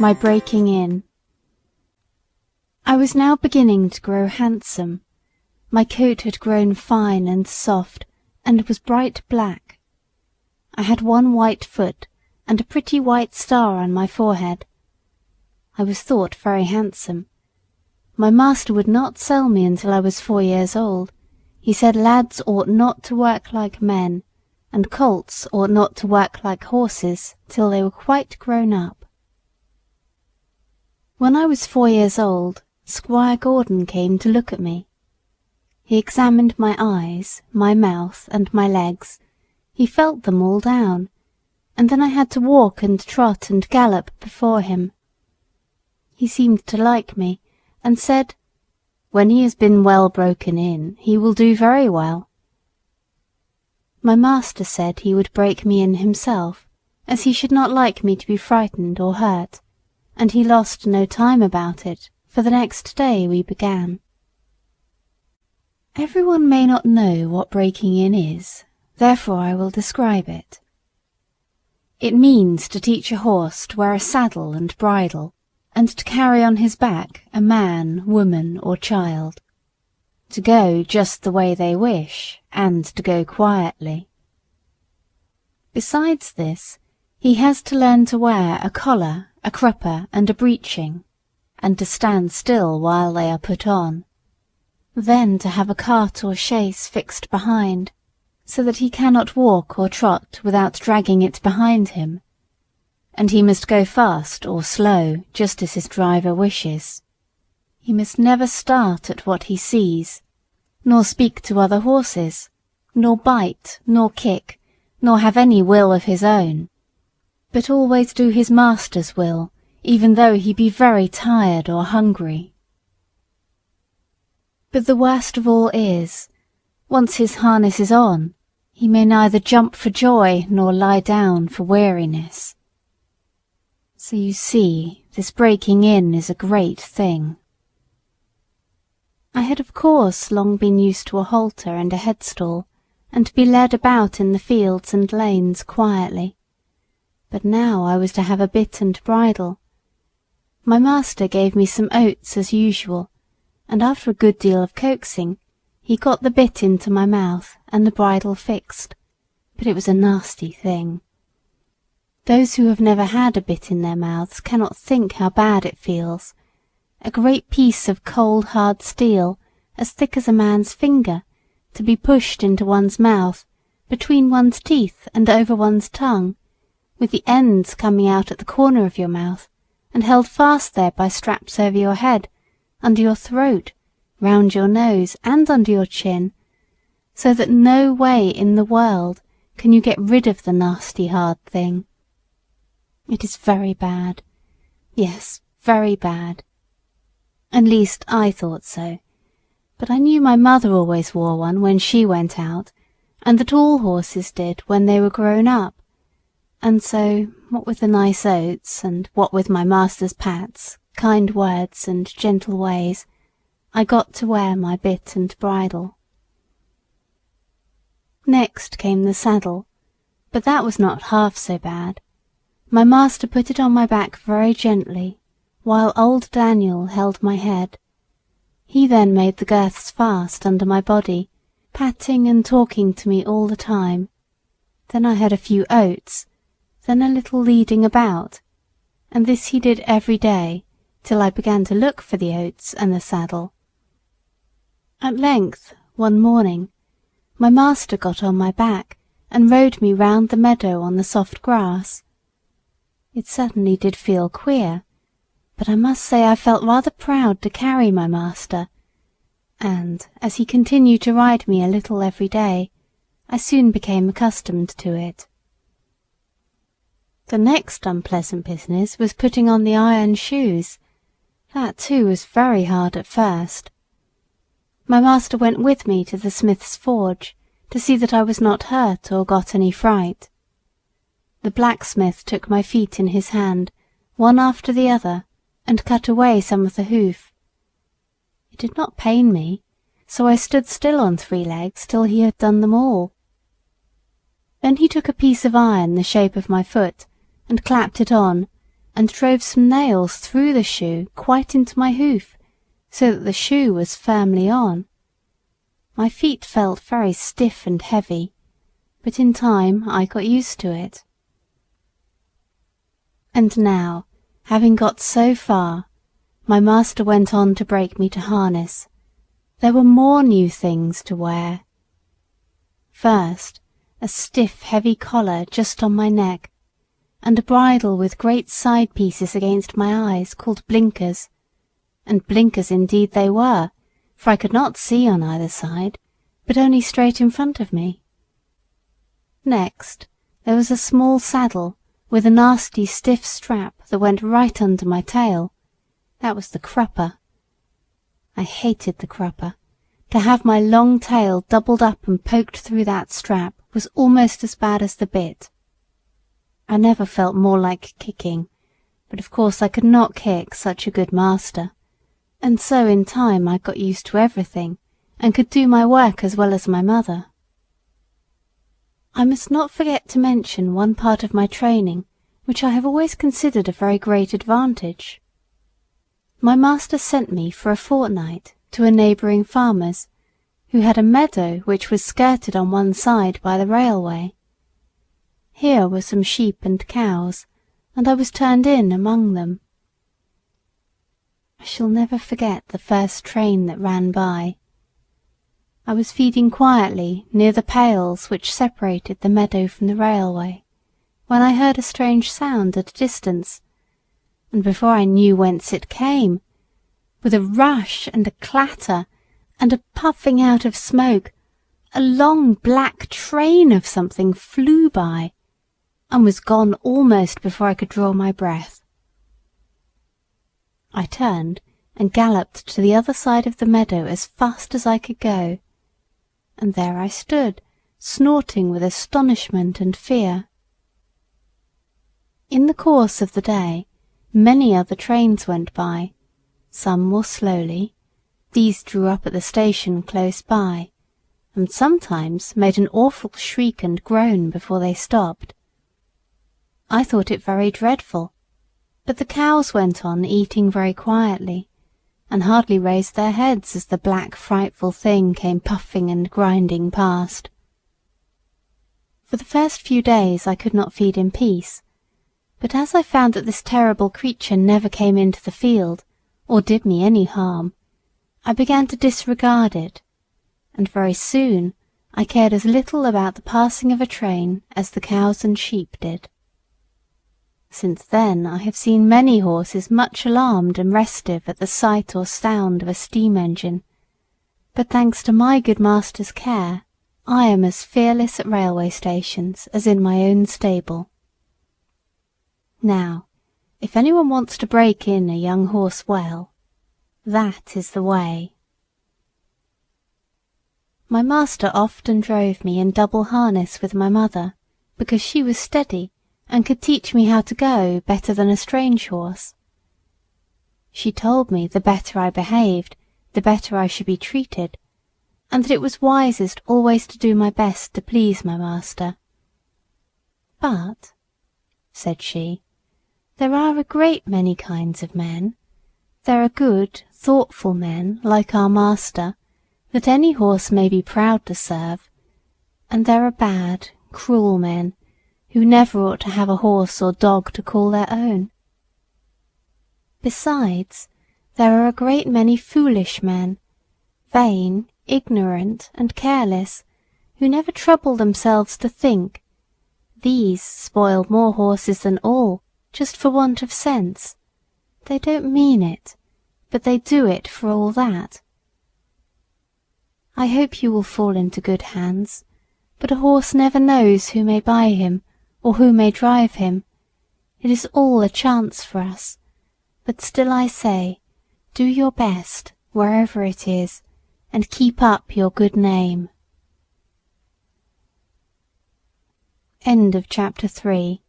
My breaking in. I was now beginning to grow handsome. My coat had grown fine and soft, and was bright black. I had one white foot, and a pretty white star on my forehead. I was thought very handsome. My master would not sell me until I was 4 years old. He said lads ought not to work like men, and colts ought not to work like horses till they were quite grown up. When I was 4 years old, Squire Gordon came to look at me. He examined my eyes, my mouth, and my legs. He felt them all down, and then I had to walk and trot and gallop before him. He seemed to like me, and said, "When he has been well broken in, he will do very well." My master said he would break me in himself, as he should not like me to be frightened or hurt, and he lost no time about it, for the next day we began. Everyone may not know what breaking in is, therefore I will describe it. It means to teach a horse to wear a saddle and bridle, and to carry on his back a man, woman, or child. To go just the way they wish, and to go quietly. Besides this, he has to learn to wear a collar, a crupper, and a breeching, and to stand still while they are put on. Then to have a cart or chaise fixed behind, so that he cannot walk or trot without dragging it behind him. And he must go fast or slow, just as his driver wishes. He must never start at what he sees, nor speak to other horses, nor bite, nor kick, nor have any will of his own, but always do his master's will, even though he be very tired or hungry. But the worst of all is, once his harness is on, he may neither jump for joy nor lie down for weariness. So you see, this breaking in is a great thing. I had of course long been used to a halter and a headstall, and to be led about in the fields and lanes quietly. But now I was to have a bit and bridle. My master gave me some oats as usual, and after a good deal of coaxing, he got the bit into my mouth and the bridle fixed, but it was a nasty thing. Those who have never had a bit in their mouths cannot think how bad it feels. A great piece of cold hard steel, as thick as a man's finger, to be pushed into one's mouth, between one's teeth and over one's tongue, with the ends coming out at the corner of your mouth, and held fast there by straps over your head, under your throat, round your nose, and under your chin, so that no way in the world can you get rid of the nasty hard thing. It is very bad. Yes, very bad. At least I thought so, but I knew my mother always wore one when she went out, and that all horses did when they were grown up, and so, what with the nice oats, and what with my master's pats, kind words, and gentle ways, I got to wear my bit and bridle. Next came the saddle, but that was not half so bad. My master put it on my back very gently, while old Daniel held my head. He then made the girths fast under my body, patting and talking to me all the time. Then I had a few oats, then a little leading about, and this he did every day, till I began to look for the oats and the saddle. At length, one morning, my master got on my back, and rode me round the meadow on the soft grass. It certainly did feel queer, but I must say I felt rather proud to carry my master, and, as he continued to ride me a little every day, I soon became accustomed to it. The next unpleasant business was putting on the iron shoes. That too was very hard at first. My master went with me to the smith's forge, to see that I was not hurt or got any fright. The blacksmith took my feet in his hand, one after the other, and cut away some of the hoof. It did not pain me, so I stood still on 3 legs till he had done them all. Then he took a piece of iron the shape of my foot, and clapped it on, and drove some nails through the shoe quite into my hoof, so that the shoe was firmly on. My feet felt very stiff and heavy, but in time I got used to it. And now, having got so far, my master went on to break me to harness. There were more new things to wear. First, a stiff, heavy collar just on my neck, and a bridle with great side pieces against my eyes called blinkers, and blinkers indeed they were, for I could not see on either side, but only straight in front of me. Next, there was a small saddle with a nasty stiff strap that went right under my tail. That was the crupper. I hated the crupper. To have my long tail doubled up and poked through that strap was almost as bad as the bit. I never felt more like kicking, but of course I could not kick such a good master, and so in time I got used to everything, and could do my work as well as my mother. I must not forget to mention one part of my training which I have always considered a very great advantage. My master sent me for a fortnight to a neighbouring farmer's, who had a meadow which was skirted on one side by the railway. Here were some sheep and cows, and I was turned in among them. I shall never forget the first train that ran by. I was feeding quietly near the pales which separated the meadow from the railway, when I heard a strange sound at a distance, and before I knew whence it came, with a rush and a clatter and a puffing out of smoke, a long black train of something flew by, and was gone almost before I could draw my breath. I turned and galloped to the other side of the meadow as fast as I could go, and there I stood, snorting with astonishment and fear. In the course of the day, many other trains went by, some more slowly. These drew up at the station close by, and sometimes made an awful shriek and groan before they stopped. I thought it very dreadful, but the cows went on eating very quietly, and hardly raised their heads as the black frightful thing came puffing and grinding past. For the first few days I could not feed in peace, but as I found that this terrible creature never came into the field, or did me any harm, I began to disregard it, and very soon I cared as little about the passing of a train as the cows and sheep did. Since then I have seen many horses much alarmed and restive at the sight or sound of a steam engine, but thanks to my good master's care, I am as fearless at railway stations as in my own stable. Now, if anyone wants to break in a young horse well, that is the way. My master often drove me in double harness with my mother, because she was steady and could teach me how to go better than a strange horse. She told me the better I behaved, the better I should be treated, and that it was wisest always to do my best to please my master. But, said she, there are a great many kinds of men. There are good, thoughtful men, like our master, that any horse may be proud to serve, and there are bad, cruel men, who never ought to have a horse or dog to call their own. Besides, there are a great many foolish men, vain, ignorant, and careless, who never trouble themselves to think. These spoil more horses than all, just for want of sense. They don't mean it, but they do it for all that. I hope you will fall into good hands, but a horse never knows who may buy him, or who may drive him. It is all a chance for us, but still I say, do your best, wherever it is, and keep up your good name. End of chapter 3.